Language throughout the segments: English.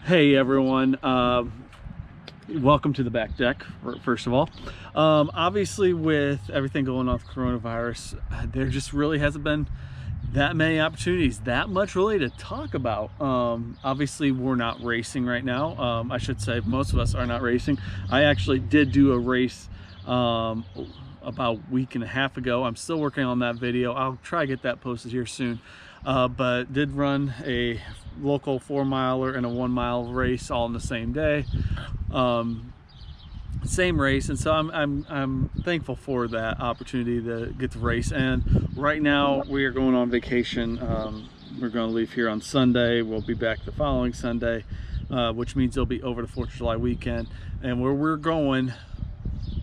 Hey everyone, welcome to the back deck, first of all. Obviously with everything going on with coronavirus, there just really hasn't been that many opportunities, that much really to talk about. Obviously we're not racing right now. I should say most of us are not racing. I actually did do a race about a week and a half ago. I'm still working on that video. I'll try to get that posted here soon. But did run a local 4-miler and a 1-mile race all in the same day, same race, and so I'm thankful for that opportunity to get to race. And right now we are going on vacation. We're going to leave here on Sunday. We'll be back the following Sunday, which means it'll be over the 4th of July weekend. And where we're going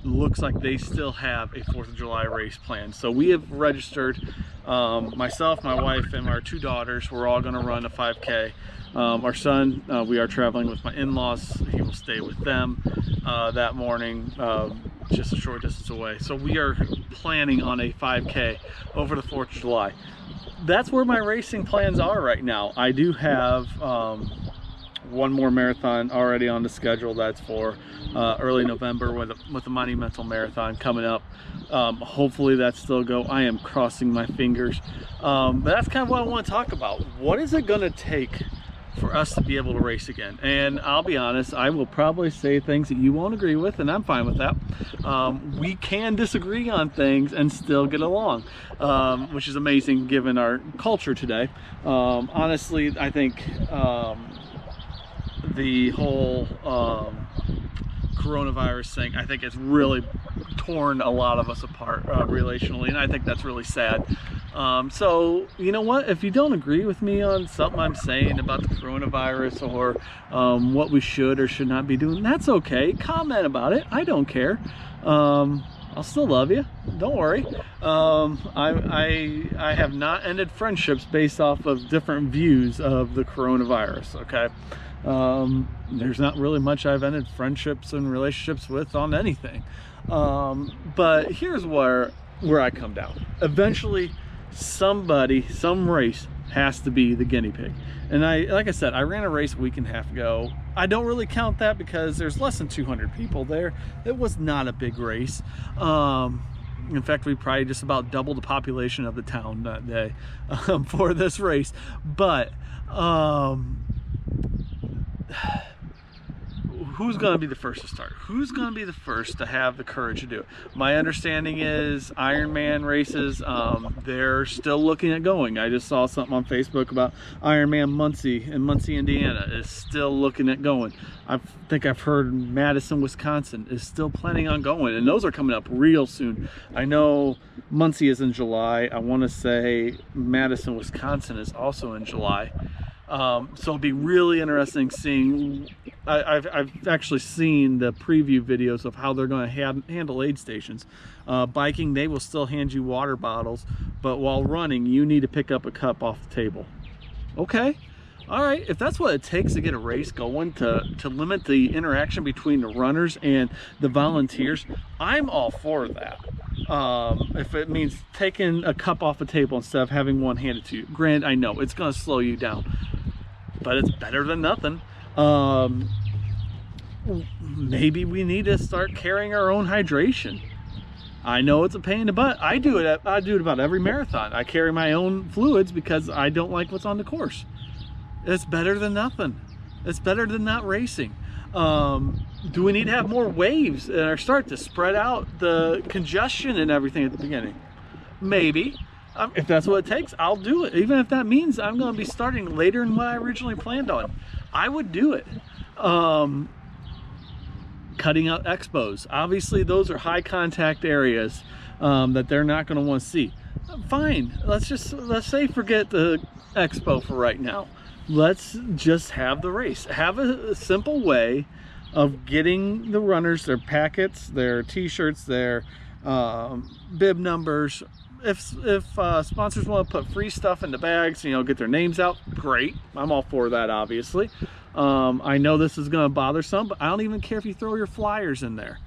looks like they still have a 4th of July race planned. So we have registered, myself, my wife, and our 2 daughters. We're all going to run a 5K. Our son, we are traveling with my in-laws. He will stay with them that morning, just a short distance away. So we are planning on a 5K over the 4th of July. That's where my racing plans are right now. I do have one more marathon already on the schedule. That's for early November with the Monumental Marathon coming up. Hopefully that still go. I am crossing my fingers. But that's kind of what I want to talk about. What is it going to take for us to be able to race again? And I'll be honest, I will probably say things that you won't agree with, and I'm fine with that. We can disagree on things and still get along, which is amazing given our culture today. Honestly, I think the whole coronavirus thing, I think it's really torn a lot of us apart relationally, and I think that's really sad. So you know what, if you don't agree with me on something I'm saying about the coronavirus or what we should or should not be doing, that's okay. Comment about it. I don't care. I'll still love you, don't worry. I have not ended friendships based off of different views of the coronavirus, okay? There's not really much I've ended friendships and relationships with on anything. But here's where I come down. Eventually somebody, some race has to be the guinea pig. And like I said, I ran a race a week and a half ago. I don't really count that because there's less than 200 people there. It was not a big race. In fact, we probably just about doubled the population of the town that day for this race. But who's going to be the first to start? Who's going to be the first to have the courage to do it? My understanding is Ironman races, they're still looking at going. I just saw something on Facebook about Ironman Muncie in Muncie, Indiana is still looking at going. I think I've heard Madison, Wisconsin is still planning on going, and those are coming up real soon. I know Muncie is in July. I want to say Madison, Wisconsin is also in July. So it'll be really interesting seeing. I've actually seen the preview videos of how they're going to handle aid stations. Biking, they will still hand you water bottles, but while running, you need to pick up a cup off the table. Okay, all right. If that's what it takes to get a race going, to limit the interaction between the runners and the volunteers, I'm all for that. If it means taking a cup off the table instead of having one handed to you. Granted, I know it's going to slow you down, but it's better than nothing. Maybe we need to start carrying our own hydration. I know it's a pain in the butt. I do it about every marathon. I carry my own fluids because I don't like what's on the course. It's better than nothing. It's better than not racing. Do we need to have more waves at our start to spread out the congestion and everything at the beginning? Maybe. If that's what it takes, I'll do it. Even if that means I'm going to be starting later than what I originally planned on, I would do it. Cutting out expos. Obviously, those are high contact areas that they're not going to want to see. Fine. Let's say forget the expo for right now. Let's just have the race. Have a simple way of getting the runners their packets, their t-shirts, their bib numbers. If sponsors want to put free stuff in the bags, you know, get their names out, great. I'm all for that, obviously. I know this is going to bother some, but I don't even care if you throw your flyers in there.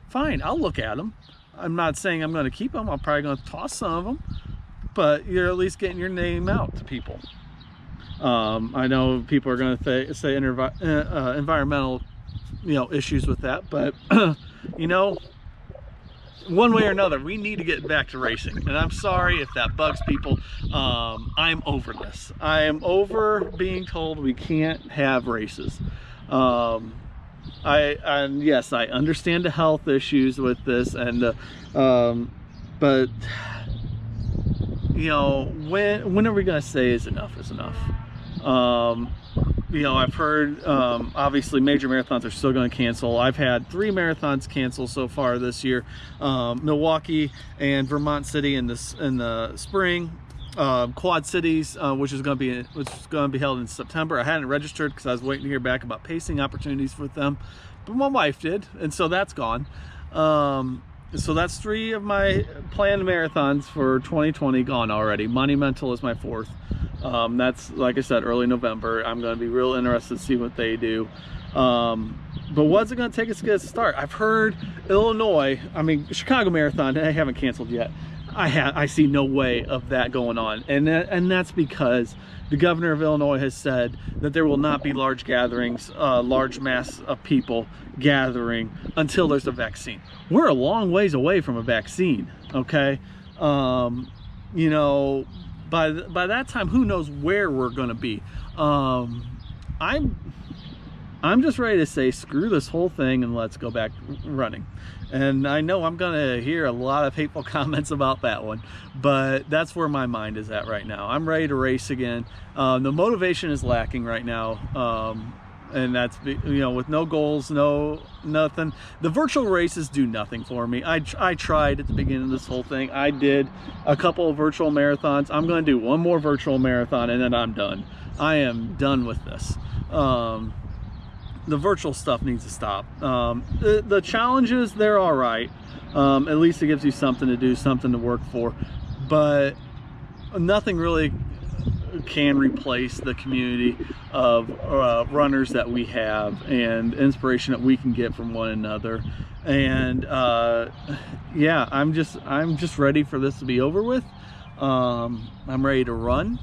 Fine, I'll look at them. I'm not saying I'm going to keep them. I'm probably going to toss some of them, but you're at least getting your name out to people. I know people are going to say environmental, issues with that, but one way or another, we need to get back to racing. And I'm sorry if that bugs people. I'm over this. I am over being told we can't have races. And yes, I understand the health issues with this, and but when are we gonna say is enough is enough? I've heard obviously major marathons are still going to cancel. I've had 3 marathons cancel so far this year: Milwaukee and Vermont City in the spring, Quad Cities, which is going to be held in September. I hadn't registered because I was waiting to hear back about pacing opportunities with them, but my wife did, and so that's gone. So that's 3 of my planned marathons for 2020 gone already. Monumental is my 4th. That's, like I said, early November. I'm going to be real interested to see what they do. But what's it going to take us to get a start? I've heard Illinois, Chicago Marathon, they haven't canceled yet. I see no way of that going on. And that's because the governor of Illinois has said that there will not be large gatherings, large mass of people gathering until there's a vaccine. We're a long ways away from a vaccine, okay? By that time, who knows where we're going to be. I'm just ready to say screw this whole thing and let's go back running. And I know I'm going to hear a lot of hateful comments about that one, but that's where my mind is at right now. I'm ready to race again. The motivation is lacking right now, and that's, with no goals, nothing. The virtual races do nothing for me. I tried at the beginning of this whole thing. I did a couple of virtual marathons. I'm going to do one more virtual marathon and then I'm done. I am done with this. The virtual stuff needs to stop. The challenges, they're all right. At least it gives you something to do, something to work for, but nothing really can replace the community of runners that we have and inspiration that we can get from one another. And yeah, I'm just ready for this to be over with. I'm ready to run.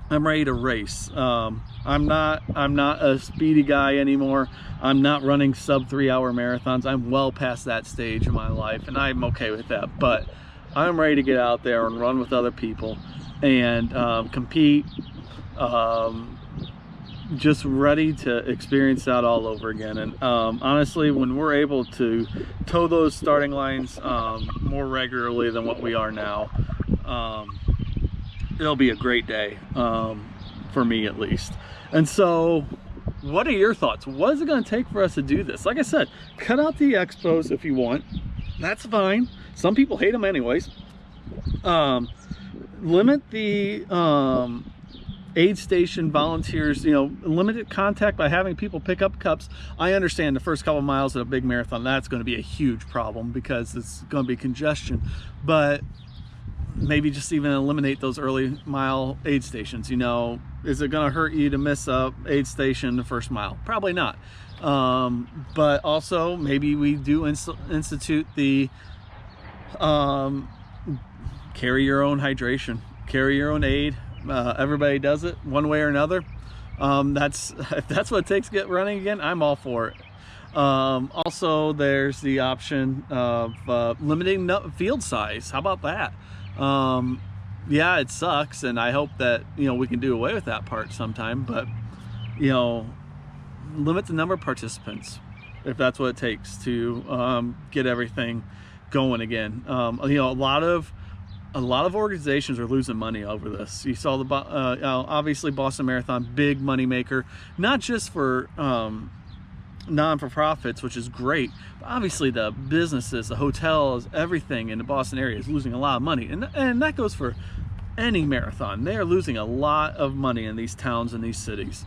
I'm ready to race. I'm not a speedy guy anymore. I'm not running sub 3-hour marathons. I'm well past that stage in my life, and I'm okay with that. But I'm ready to get out there and run with other people and compete. Just ready to experience that all over again. And honestly, when we're able to toe those starting lines more regularly than what we are now, it'll be a great day, for me at least. And so what are your thoughts? What is it going to take for us to do this? Like I said, cut out the expos if you want. That's fine. Some people hate them anyways. Limit the aid station volunteers, limited contact by having people pick up cups. I understand the first couple miles of a big marathon, that's going to be a huge problem because it's going to be congestion. But maybe just even eliminate those early mile aid stations. Is it going to hurt you to miss a aid station the first mile? Probably not. But also maybe we do institute the carry your own hydration, carry your own aid. Everybody does it one way or another. If that's what it takes to get running again, I'm all for it. Also, there's the option of limiting field size. How about that? Yeah, it sucks, and I hope that we can do away with that part sometime, but limit the number of participants if that's what it takes to get everything going again. A lot of organizations are losing money over this. You saw the obviously Boston Marathon, big money maker, not just for non-for-profits, which is great, but obviously the businesses, the hotels, everything in the Boston area is losing a lot of money, and that goes for any marathon. They are losing a lot of money in these towns and these cities,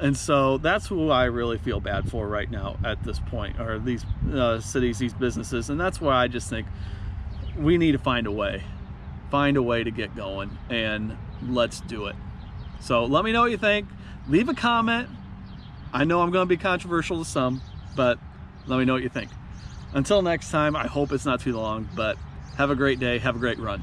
and so that's who I really feel bad for right now at this point, or these cities, these businesses. And that's why I just think we need to find a way to get going, and let's do it. So let me know what you think. Leave a comment. I know I'm going to be controversial to some, but let me know what you think. Until next time, I hope it's not too long, but have a great day, have a great run.